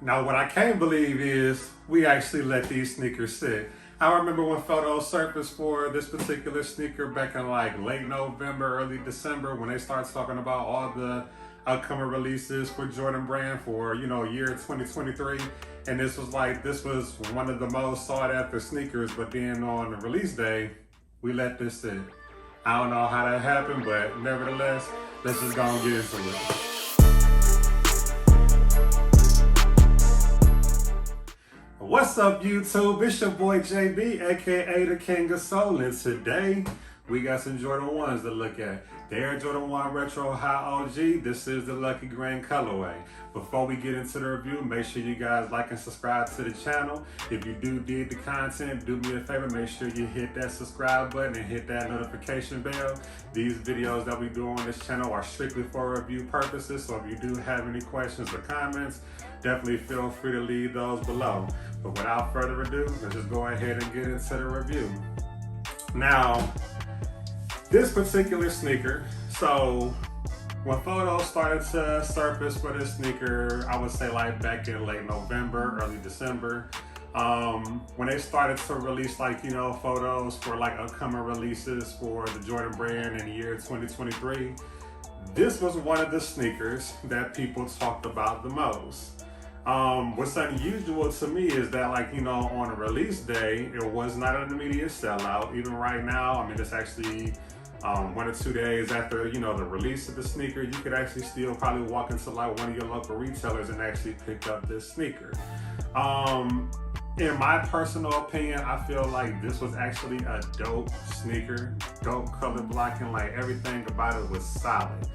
Now, what I can't believe is we actually let these sneakers sit. I remember when photos surfaced for this particular sneaker back in like late November, early December, when they started talking about all the upcoming releases for Jordan Brand for, year 2023. And this was one of the most sought after sneakers, but then on the release day, we let this sit. I don't know how that happened, but nevertheless, let's just go and get into it. What's up, YouTube? It's your boy JB, aka the King of Soul, and today we got some Jordan 1s to look at. The Air Jordan 1 Retro High OG. This is the Lucky Green colorway. Before we get into the review, make sure you guys like and subscribe to the channel. If you do dig the content, do me a favor, make sure you hit that subscribe button and hit that notification bell. These videos that we do on this channel are strictly for review purposes, so if you do have any questions or comments, definitely feel free to leave those below. But without further ado, let's just go ahead and get into the review. Now, this particular sneaker, so when photos started to surface for this sneaker, I would say like back in late November, early December, when they started to release photos for like upcoming releases for the Jordan Brand in the year 2023, this was one of the sneakers that people talked about the most. What's unusual to me is that on a release day, it was not an immediate sellout. Even right now, I mean, it's actually 1 or 2 days after, the release of the sneaker, you could actually still probably walk into like one of your local retailers and actually pick up this sneaker. In my personal opinion, I feel like this was actually a dope sneaker, dope color blocking, like everything about it was solid.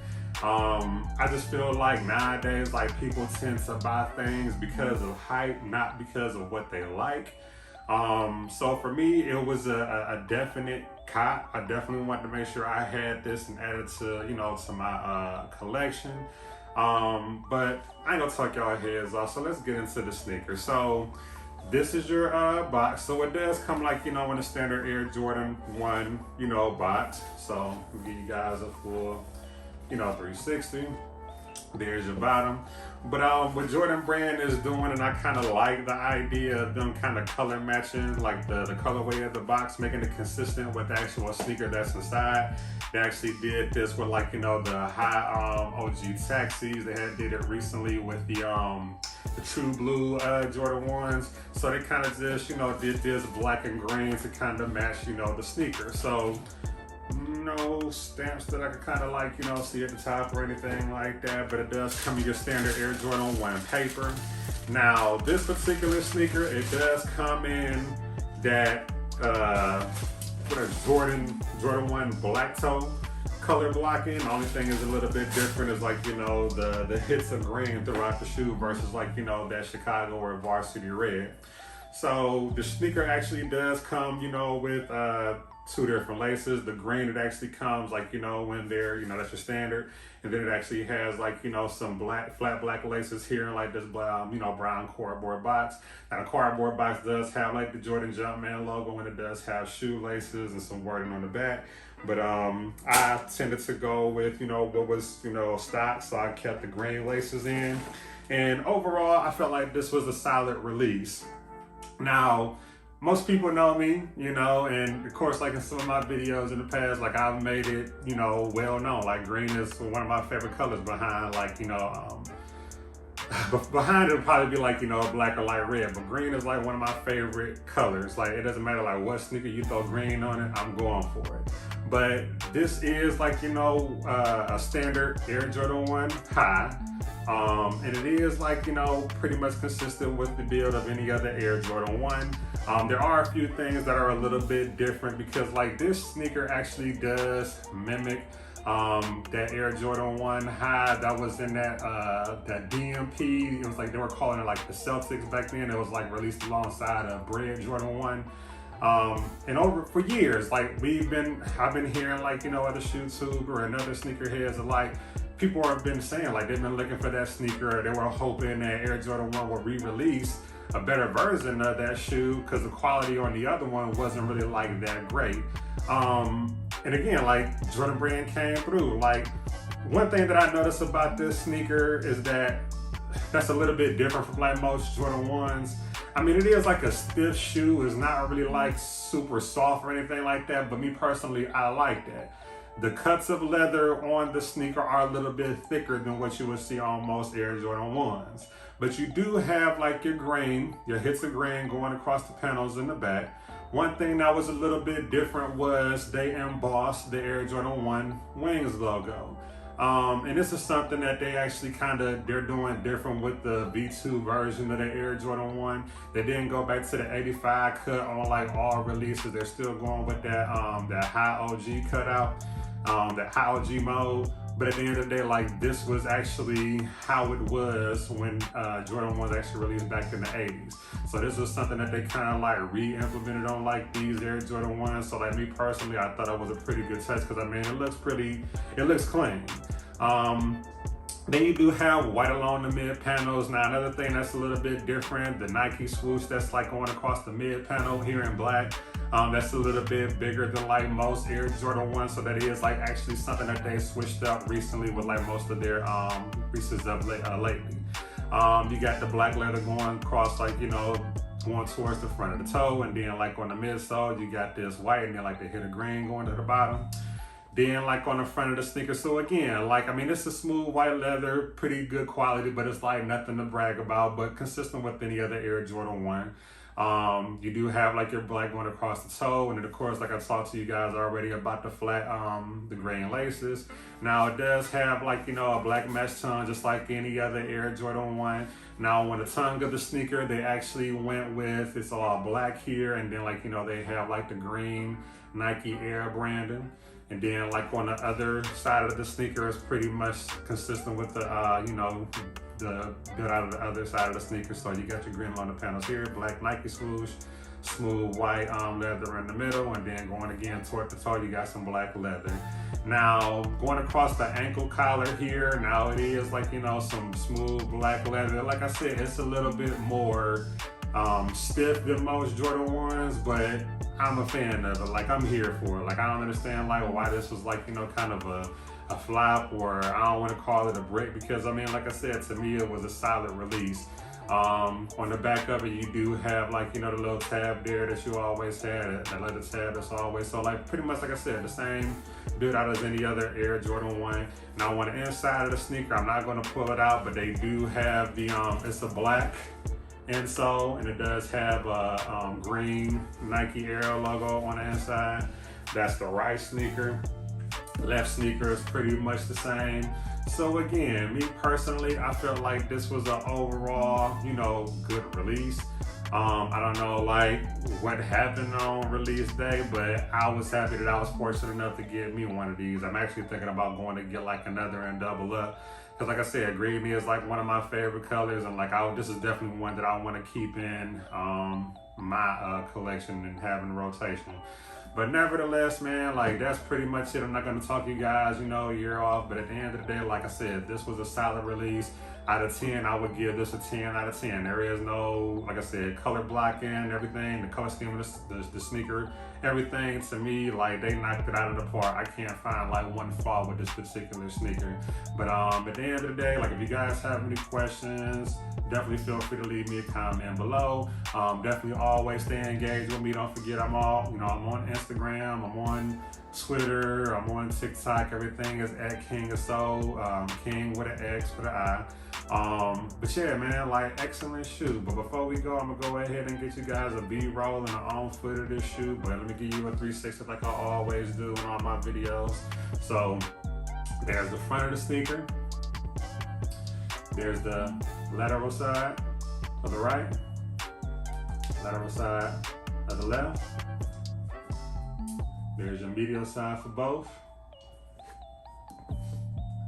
I just feel like nowadays, people tend to buy things because of hype, not because of what they like. So for me, it was a definite cop. I definitely wanted to make sure I had this and add it to, to my collection. But I ain't gonna talk y'all heads off, so let's get into the sneaker. So this is your box. So it does come in a standard Air Jordan 1, box. So we'll give you guys a full 360. There's your bottom. But what Jordan Brand is doing, and I kind of like the idea of them kind of color matching, like the colorway of the box, making it consistent with the actual sneaker that's inside. They actually did this with the high OG taxis. They did it recently with the true blue Jordan 1s. So they kind of just did this black and green to kind of match the sneaker. So no stamps that I could kind of see at the top or anything like that, but it does come in your standard Air Jordan 1 paper. Now, this particular sneaker, it does come in that Jordan 1 black toe color blocking. The only thing is a little bit different is the hits of green throughout the shoe versus that Chicago or varsity red. So the sneaker actually does come with 2 different laces. The green, it actually comes when they're, that's your standard. And then it actually has some flat black laces here and this brown cardboard box. Now the cardboard box does have the Jordan Jumpman logo, and it does have shoe laces and some wording on the back. But I tended to go with, what was, stock, so I kept the green laces in. And overall, I felt like this was a solid release. Now, most people know me, and of course, in some of my videos in the past, I've made it, well known. Green is one of my favorite colors behind, behind it would probably be black or light red, but green is one of my favorite colors. It doesn't matter what sneaker you throw green on it, I'm going for it. But this is a standard Air Jordan 1 high. And it is pretty much consistent with the build of any other Air Jordan 1. There are a few things that are a little bit different because this sneaker actually does mimic that Air Jordan 1 high that was in that DMP. It was they were calling it the Celtics back then. It was released alongside a Bread Jordan 1. And over for years, I've been hearing other YouTubers and other sneakerheads alike. People have been saying they've been looking for that sneaker. They were hoping that Air Jordan 1 will re-release a better version of that shoe because the quality on the other one wasn't really that great. And again, Jordan Brand came through. One thing that I noticed about this sneaker is that that's a little bit different from like most Jordan 1s. I mean, it is like a stiff shoe. It's not really like super soft or anything like that, but me personally, I like that. The cuts of leather on the sneaker are a little bit thicker than what you would see on most Air Jordan 1s. But you do have like your grain, your hits of grain going across the panels in the back. One thing that was a little bit different was they embossed the Air Jordan 1 Wings logo. And this is something that they actually they're doing different with the V2 version of the Air Jordan 1. They didn't go back to the 85 cut on like all releases. They're still going with that high OG cutout, that high OG mode. But at the end of the day, like this was actually how it was when Jordan 1s actually released back in the 80s. So this was something that they kind of like re-implemented on like these Air Jordan 1s. So like me personally, I thought it was a pretty good touch because I mean, it looks clean. Then you do have white along the mid panels. Now another thing that's a little bit different, the Nike swoosh that's like going across the mid panel here in black. That's a little bit bigger than like most Air Jordan 1, so that is like actually something that they switched up recently with like most of their pieces of lately. You got the black leather going across like, you know, going towards the front of the toe, and then like on the midsole, you got this white and then like the hit of green going to the bottom. Then like on the front of the sneaker, so again, like, I mean, it's a smooth white leather, pretty good quality, but it's like nothing to brag about, but consistent with any other Air Jordan 1. You do have like your black going across the toe, and then of course, like I talked to you guys already about the flat, the grain laces. Now it does have like, you know, a black mesh tongue, just like any other Air Jordan 1. Now on the tongue of the sneaker, they actually went with, it's all black here, and then like, you know, they have like the green Nike Air branding. And then like on the other side of the sneaker is pretty much consistent with the, you know, the build out of the other side of the sneaker. So you got your green along the panels here, black Nike swoosh, smooth white leather in the middle, and then going again toward the toe, you got some black leather. Now going across the ankle collar here, now it is like, you know, some smooth black leather. Like I said, it's a little bit more stiff than most Jordan 1s, but I'm a fan of it. Like, I'm here for it. Like, I don't understand like why this was like, you know, kind of a flop, or I don't want to call it a brick, because I mean, like I said, to me it was a solid release. On the back of it, you do have like, you know, the little tab there that you always had, that leather tab that's always, so like pretty much like I said, the same build out as any other Air Jordan 1. Now on the inside of the sneaker, I'm not going to pull it out, but they do have the it's a black insole, and it does have a green Nike Air logo on the inside. That's the right sneaker. Left sneaker is pretty much the same. So again, me personally, I felt like this was an overall, you know, good release. I don't know like what happened on release day, but I was happy that I was fortunate enough to get me one of these. I'm actually thinking about going to get like another and double up. Because like I said, green is like one of my favorite colors, and like this is definitely one that I want to keep in my collection and have in rotation. But nevertheless, man, like that's pretty much it. I'm not going to talk you guys, you know, a year off, but at the end of the day, like I said, this was a solid release. Out of 10, I would give this a 10 out of 10. There is no, like I said, color blocking, everything, the color scheme of the sneaker, everything to me, like they knocked it out of the park. I can't find like one flaw with this particular sneaker. But at the end of the day, like if you guys have any questions, definitely feel free to leave me a comment below. Definitely always stay engaged with me. Don't forget I'm on Instagram, I'm on Twitter, I'm on TikTok. Everything is at King of Soul, King with an X with an I. But yeah, man, like excellent shoe. But before we go, I'm gonna go ahead and get you guys a B-roll and an on foot of this shoe. But let me give you a 360 like I always do in all my videos. So there's the front of the sneaker. There's the lateral side of the right, lateral side of the left. There's your medial side for both.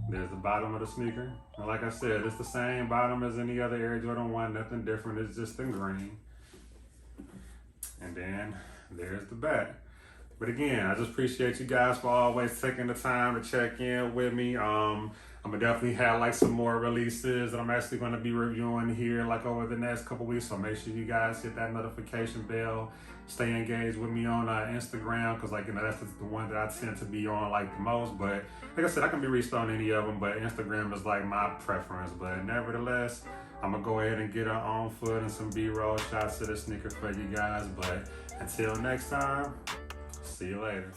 There's the bottom of the sneaker. And like I said, it's the same bottom as any other Air Jordan 1, nothing different, it's just in green. And then there's the back. But again, I just appreciate you guys for always taking the time to check in with me. I'm gonna definitely have like some more releases that I'm actually gonna be reviewing here like over the next couple weeks. So make sure you guys hit that notification bell. Stay engaged with me on Instagram, because like, you know, that's the one that I tend to be on like the most. But like I said, I can be reached on any of them, but Instagram is like my preference. But nevertheless, I'm gonna go ahead and get her on foot and some B-roll shots of the sneaker for you guys. But until next time, see you later.